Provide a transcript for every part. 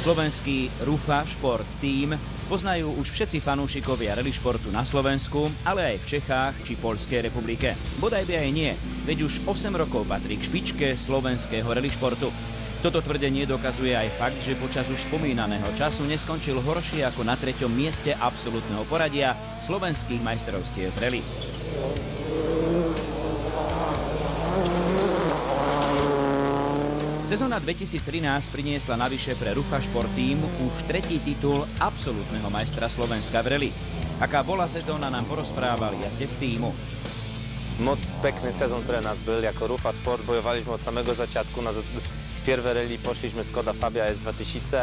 Slovenský Rufa Šport Team poznajú už všetci fanúšikovia rally športu na Slovensku, ale aj v Čechách či Poľskej republike. Bodaj by aj nie, veď už 8 rokov patrí k špičke slovenského rally športu. Toto tvrdenie dokazuje aj fakt, že počas už spomínaného času neskončil horšie ako na 3. mieste absolútneho poradia slovenských majstrovstiev rally. Sezóna 2013 priniesla navyše pre Rufa Šport Team už 3. titul absolútneho majstra Slovenska v rally. Aká bola sezóna, nám porozprával jazdec týmu. Moc pekný sezon pre nás byl, jako Rufa Sport bojovaliśmy od samego začiatku. Na pierwsze rally poszliśmy Skoda Fabia S2000.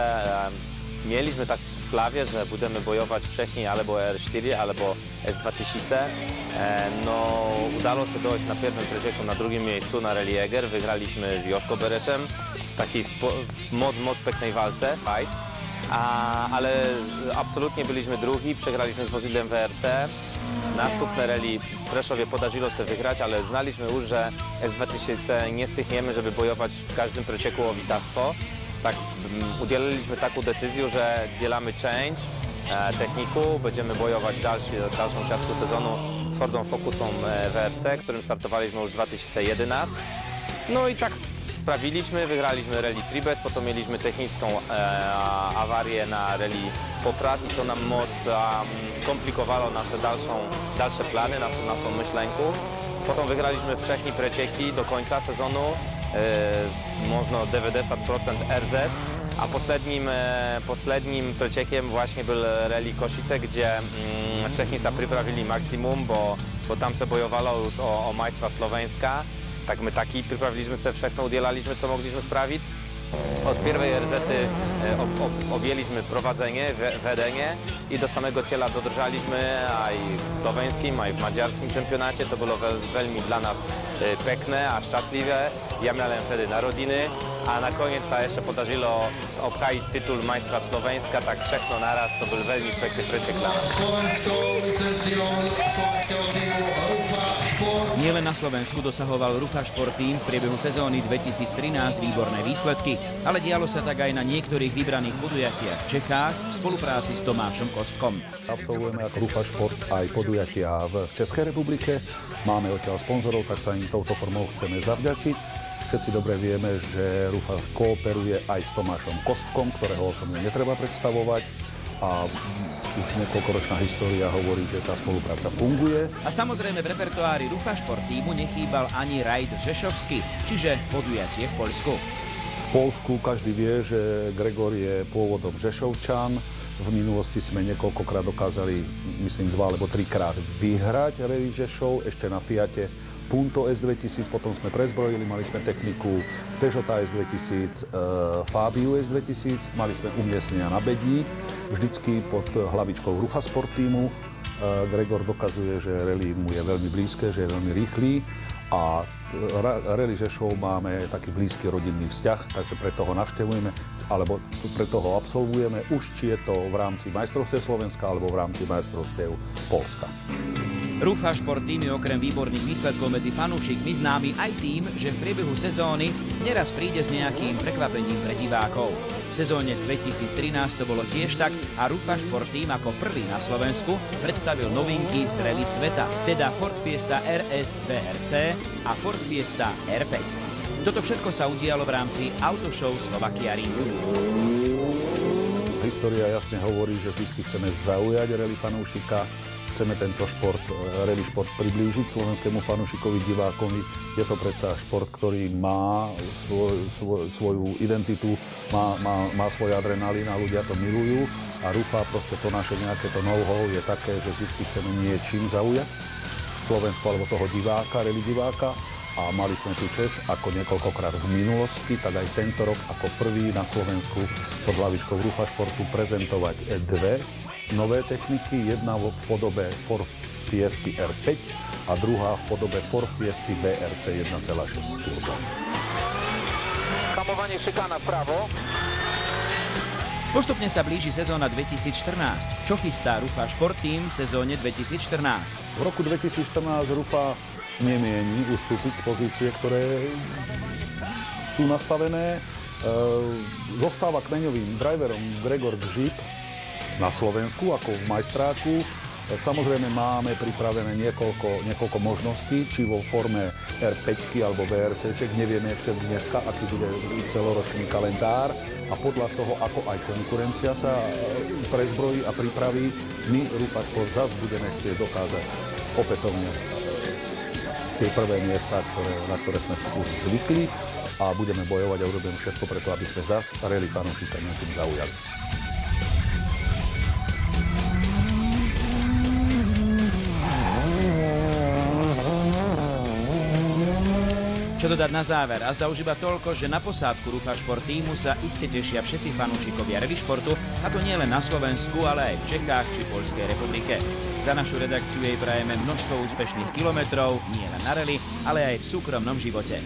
Mieliśmy tak w plawie, że będziemy bojować wcześniej albo R4, albo S2000. No, udało się dojść na pierwszym przecieku na drugim miejscu na Rally Eger. Wygraliśmy z Joszko Bereszem w takiej moc peknej walce, fight. Ale absolutnie byliśmy drugi, przegraliśmy z Wozidlem WRC. Następne rally w Preszowie podarzyło się wygrać, ale znaliśmy już, że S2000 nie stychniemy, żeby bojować w każdym przecieku o witactwo. Tak, udzieliliśmy taką decyzję, że dzielamy change techniku, będziemy bojować dalszą część sezonu Fordem Focusą WRC, którym startowaliśmy już w 2011. No i tak sprawiliśmy, wygraliśmy rally Tribet, potem mieliśmy technicką awarię na rally Poprad i to nam moc skomplikowało nasze dalsze plany, naszą myślenku. Potem wygraliśmy wszechni przecieki do końca sezonu, można 90% RZ, a poslednim przeciekiem właśnie był rally Kosice, gdzie Wszechnica przyprawili maksimum, bo tam się bojowało już o majstra Słoweńska. Tak my taki przyprawiliśmy sobie wszechną, udzielaliśmy co mogliśmy sprawić. Od pierwszej RZ-y objęliśmy prowadzenie, wedenie i do samego cieľa dodržaliśmy, a i w słoweńskim, a i w maďarskim czempionacie. To było veľmi dla nas pekne a szczęśliwe. Ja miałem wtedy narodziny, a na koniec sa jeszcze podarzyło obchajić tytuł majstra Slovenska, tak všechno naraz. To był veľmi pekný preček dla nas. Nielen na Slovensku dosahoval Rufa Šport Team v priebehu sezóny 2013 výborné výsledky, ale dialo sa tak aj na niektorých vybraných podujatiach v Čechách v spolupráci s Tomášom Kostkom. Absolvujeme ako Rufa Šport aj podujatia v Českej republike. Máme odtiaľ sponzorov, tak sa im touto formou chceme zavďačiť. Všetci dobre vieme, že Rufa kooperuje aj s Tomášom Kostkom, ktorého osobne netreba predstavovať. A už niekoľkoročná história hovorí, že tá spolupráca funguje. A samozrejme v repertoári Rufa Šport Teamu nechýbal ani rajd Rzeszowski, čiže podujatie v Poľsku. V Poľsku každý vie, že Gregor je pôvodom Rzeszowčan. V minulosti sme niekoľkokrát dokázali, myslím 2 alebo 3 krát vyhrať rally Rzeszów, ešte na Fiate Punto S2000, potom sme prezbrojili, mali sme techniku Peugeota S2000, Fabiu S2000, mali sme umiestnenia na bedni, vždycky pod hlavičkou Rufa Sport Teamu. Gregor dokazuje, že rally mu je veľmi blízke, že je veľmi rýchly a rally Rzeszów máme taký blízky rodinný vzťah, takže preto ho navštevujeme, alebo preto ho absolvujeme, už či je to v rámci majstrovstiev Slovenska alebo v rámci majstrovstiev Poľska. Rufa Šport Team je okrem výborných výsledkov medzi fanúšikmi známy aj tým, že v priebehu sezóny neraz príde s nejakým prekvapením pre divákov. V sezóne 2013 to bolo tiež tak a Rufa Šport Team ako prvý na Slovensku predstavil novinky z rally sveta, teda Ford Fiesta RS VRC a Ford Fiesta R5. Toto všetko sa udialo v rámci Autoshow Slovakia Ringu. História jasne hovorí, že vždy chceme zaujať rally fanúšika. Chceme tento šport, rally šport priblížiť slovenskému fanúšikovi, divákovi. Je to predsa šport, ktorý má svoju identitu, má svoj adrenalín a ľudia to milujú. A Rufa, proste to naše nejaké to know-how je také, že vždy chceme niečím zaujať Slovensko alebo toho diváka, rally diváka. A mali sme tu čest, ako niekoľkokrát v minulosti, tak aj tento rok ako prvý na Slovensku pod hlavičkou Rufa Športu prezentovať dve nové techniky, jedna v podobe Ford Fiesty R5 a druhá v podobe Ford Fiesty BRC 1.6 turbo. Hamowanie šikana vpravo. Postupne sa blíži sezóna 2014. Čo chystá Rufa Šport Team v sezóne 2014? V roku 2014 Rufa nemieni ustúpiť z pozície, ktoré sú nastavené. Zostáva kmeňovým driverom Gregor Gžip na Slovensku, ako v majstráku. Samozrejme máme pripravené niekoľko možností, či vo forme R5 alebo VRC-ček. Nevieme ešte dneska, aký bude celoročný kalendár a podľa toho, ako aj konkurencia sa prezbrojí a pripraví, my Rufa Šport zase budeme chcieť dokázať opätovne tie prvé miesta, na ktoré sme si už zvykli a budeme bojovať a urobíme všetko preto, aby sme zase rally fanúšika nejakým zaujali. Čo dodať na záver? A zdá už iba toľko, že na posádku Rufa Šport tímu sa iste tešia všetci fanúšikovia rally športu, a to nie len na Slovensku, ale aj v Čechách či Poľskej republike. Za našu redakciu jej prajeme množstvo úspešných kilometrov, nie len na rally, ale aj v súkromnom živote.